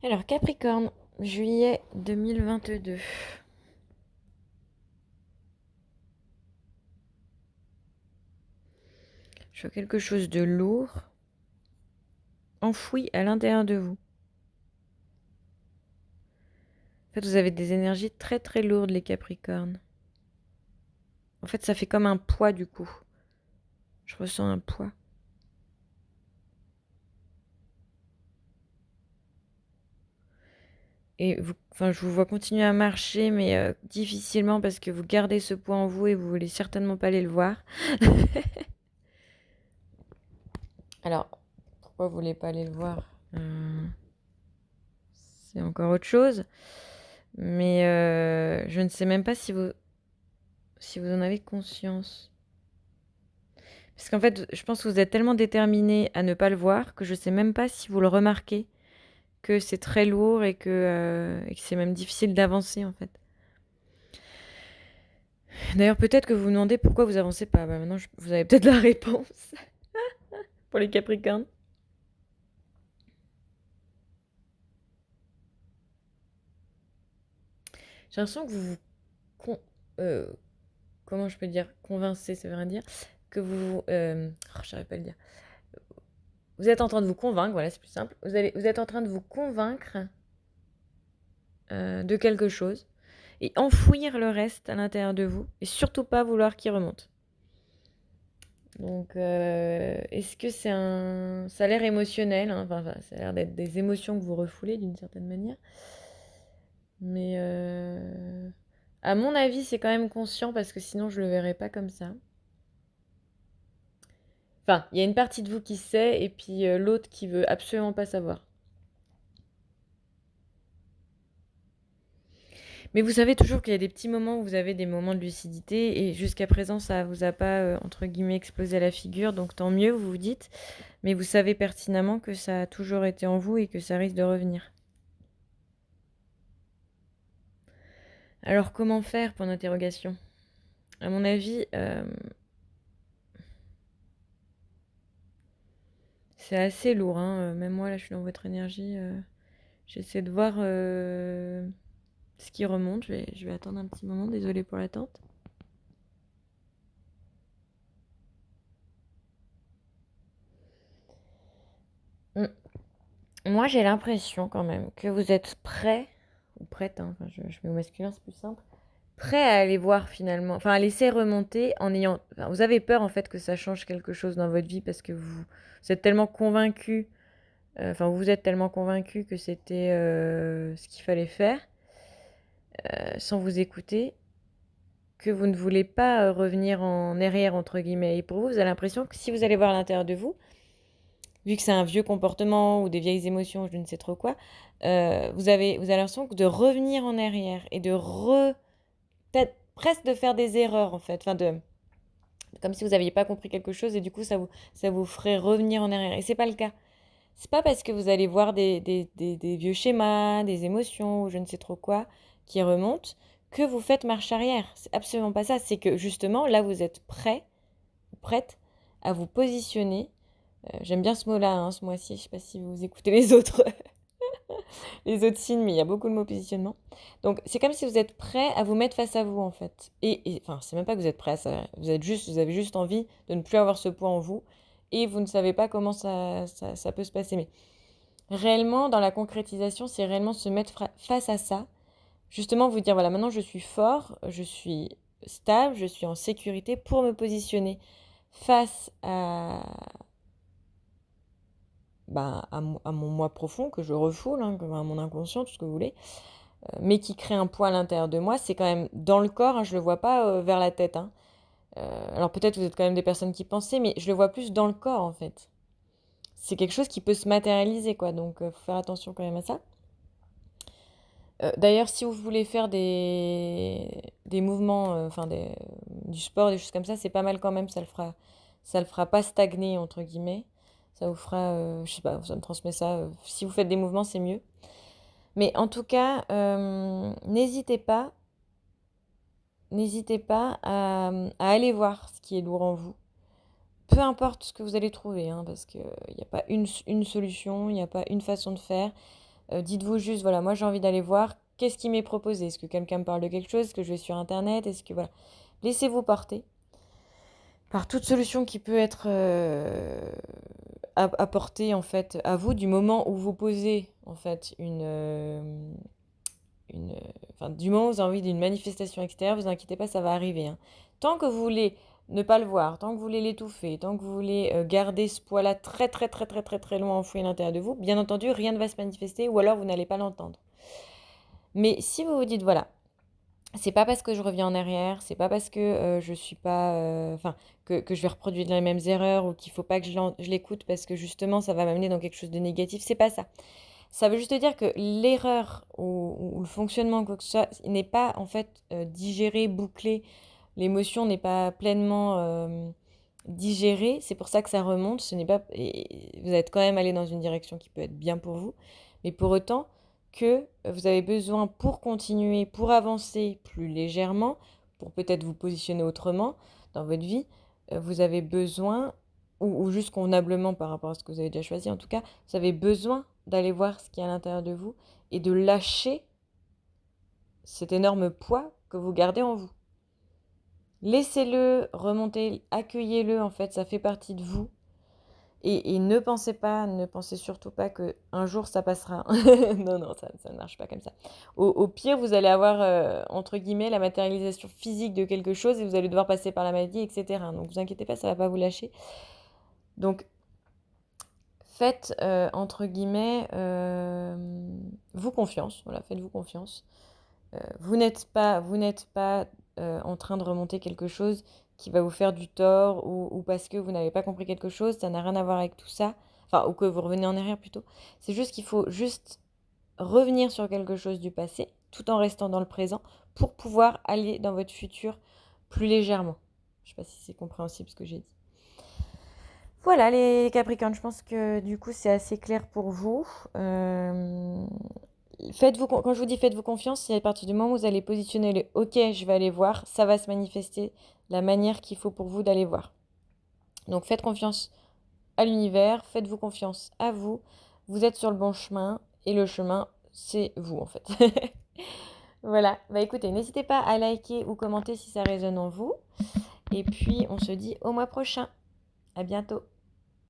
Alors, Capricorne, juillet 2022. Je vois quelque chose de lourd, enfoui à l'intérieur de vous. En fait, vous avez des énergies très très lourdes, les Capricornes. En fait, ça fait comme un poids du coup. Je ressens un poids. Et vous, enfin, je vous vois continuer à marcher, mais difficilement parce que vous gardez ce poids en vous et vous voulez certainement pas aller le voir. Alors, pourquoi vous voulez pas aller le voir C'est encore autre chose. Mais je ne sais même pas si vous en avez conscience. Parce qu'en fait, je pense que vous êtes tellement déterminé à ne pas le voir que je sais même pas si vous le remarquez, que c'est très lourd et que c'est même difficile d'avancer en fait. D'ailleurs, peut-être que vous vous demandez pourquoi vous avancez pas. Bah, maintenant, vous avez peut-être la réponse pour les Capricornes. J'ai l'impression que vous vous euh, comment je peux dire convincez, ça veut rien dire. Que j'arrive pas à le dire. Vous êtes en train de vous convaincre, voilà, c'est plus simple. Vous êtes en train de vous convaincre de quelque chose et enfouir le reste à l'intérieur de vous et surtout pas vouloir qu'il remonte. Donc, est-ce que c'est un... Ça a l'air émotionnel, hein, enfin, ça a l'air d'être des émotions que vous refoulez d'une certaine manière. Mais à mon avis, c'est quand même conscient parce que sinon, je le verrais pas comme ça. Enfin, il y a une partie de vous qui sait et puis l'autre qui veut absolument pas savoir. Mais vous savez toujours qu'il y a des petits moments où vous avez des moments de lucidité et jusqu'à présent, ça vous a pas, entre guillemets, explosé à la figure, donc tant mieux, vous vous dites. Mais vous savez pertinemment que ça a toujours été en vous et que ça risque de revenir. Alors comment faire pour l'interrogation? À mon avis, c'est assez lourd, hein. Même moi, là, je suis dans votre énergie. J'essaie de voir ce qui remonte. Je vais attendre un petit moment, désolée pour l'attente. Mm. Moi, j'ai l'impression quand même que vous êtes prêt, ou prête, hein, enfin, je mets au masculin, c'est plus simple, prêt à aller voir finalement, enfin à laisser remonter en ayant... Enfin, vous avez peur en fait que ça change quelque chose dans votre vie parce que vous êtes tellement convaincu, enfin vous êtes tellement convaincu que c'était ce qu'il fallait faire sans vous écouter, que vous ne voulez pas revenir en arrière, entre guillemets. Et pour vous, vous avez l'impression que si vous allez voir à l'intérieur de vous, vu que c'est un vieux comportement ou des vieilles émotions, je ne sais trop quoi, vous avez l'impression de revenir en arrière et peut-être presque de faire des erreurs en fait, enfin comme si vous n'aviez pas compris quelque chose et du coup ça vous ferait revenir en arrière. Et c'est pas le cas. C'est pas parce que vous allez voir des vieux schémas, des émotions ou je ne sais trop quoi qui remontent que vous faites marche arrière. C'est absolument pas ça. C'est que justement là vous êtes prêt ou prête à vous positionner. J'aime bien ce mot-là, hein, ce mois-ci. Je sais pas si vous écoutez les autres, les autres signes, mais il y a beaucoup de mots positionnement. Donc c'est comme si vous êtes prêt à vous mettre face à vous en fait. Enfin, c'est même pas que vous êtes prêt à ça. Vous avez juste envie de ne plus avoir ce poids en vous et vous ne savez pas comment ça peut se passer. Mais réellement, dans la concrétisation, c'est réellement se mettre face à ça. Justement, vous dire voilà, maintenant je suis fort, je suis stable, je suis en sécurité pour me positionner face à mon moi profond que je refoule, hein, à mon inconscient, tout ce que vous voulez, mais qui crée un poids à l'intérieur de moi. C'est quand même dans le corps, hein, je le vois pas vers la tête. Hein. Alors peut-être vous êtes quand même des personnes qui pensez, mais je le vois plus dans le corps en fait. C'est quelque chose qui peut se matérialiser, quoi. Donc faut faire attention quand même à ça. D'ailleurs, si vous voulez faire des mouvements, enfin du sport, des choses comme ça, c'est pas mal quand même. Ça le fera pas stagner entre guillemets. Ça vous fera, je sais pas, ça me transmet ça. Si vous faites des mouvements, c'est mieux. Mais en tout cas, n'hésitez pas à aller voir ce qui est lourd en vous. Peu importe ce que vous allez trouver, hein, parce qu'il n'y a pas une solution, il n'y a pas une façon de faire. Dites-vous juste, voilà, moi j'ai envie d'aller voir qu'est-ce qui m'est proposé. Est-ce que quelqu'un me parle de quelque chose? Est-ce que je vais sur Internet? Est-ce que, voilà. Laissez-vous porter par toute solution qui peut être apportée en fait à vous du moment où vous posez en fait une, enfin, du moment où vous avez envie d'une manifestation extérieure, vous inquiétez pas, ça va arriver, hein. Tant que vous voulez ne pas le voir, tant que vous voulez l'étouffer, tant que vous voulez garder ce poids-là très très très très très très loin enfoui à l'intérieur de vous, bien entendu, rien ne va se manifester ou alors vous n'allez pas l'entendre. Mais si vous vous dites, voilà, c'est pas parce que je reviens en arrière, c'est pas parce que je suis pas, enfin, que je vais reproduire les mêmes erreurs ou qu'il faut pas que je l'écoute parce que justement ça va m'amener dans quelque chose de négatif, c'est pas ça. Ça veut juste dire que l'erreur ou le fonctionnement, quoi que ce soit, n'est pas en fait digéré, bouclé. L'émotion n'est pas pleinement digérée. C'est pour ça que ça remonte. Ce n'est pas, et vous êtes quand même allé dans une direction qui peut être bien pour vous. Mais pour autant que vous avez besoin pour continuer, pour avancer plus légèrement, pour peut-être vous positionner autrement dans votre vie, vous avez besoin, ou juste convenablement par rapport à ce que vous avez déjà choisi en tout cas, vous avez besoin d'aller voir ce qu'il y a à l'intérieur de vous et de lâcher cet énorme poids que vous gardez en vous. Laissez-le remonter, accueillez-le, en fait, ça fait partie de vous. Et ne pensez surtout pas qu'un jour ça passera. Non, non, ça ne marche pas comme ça. Au pire, vous allez avoir, entre guillemets, la matérialisation physique de quelque chose et vous allez devoir passer par la maladie, etc. Donc, vous inquiétez pas, ça ne va pas vous lâcher. Donc, faites, entre guillemets, vous confiance. Voilà, faites-vous confiance. Vous n'êtes pas en train de remonter quelque chose qui va vous faire du tort ou parce que vous n'avez pas compris quelque chose, ça n'a rien à voir avec tout ça. Enfin, ou que vous revenez en arrière plutôt. C'est juste qu'il faut juste revenir sur quelque chose du passé tout en restant dans le présent pour pouvoir aller dans votre futur plus légèrement. Je ne sais pas si c'est compréhensible ce que j'ai dit. Voilà les Capricornes, je pense que du coup c'est assez clair pour vous. Quand je vous dis faites-vous confiance, c'est à partir du moment où vous allez positionner le OK, je vais aller voir, ça va se manifester la manière qu'il faut pour vous d'aller voir. Donc faites confiance à l'univers, faites-vous confiance à vous. Vous êtes sur le bon chemin et le chemin, c'est vous en fait. Voilà, bah écoutez, n'hésitez pas à liker ou commenter si ça résonne en vous. Et puis on se dit au mois prochain. À bientôt.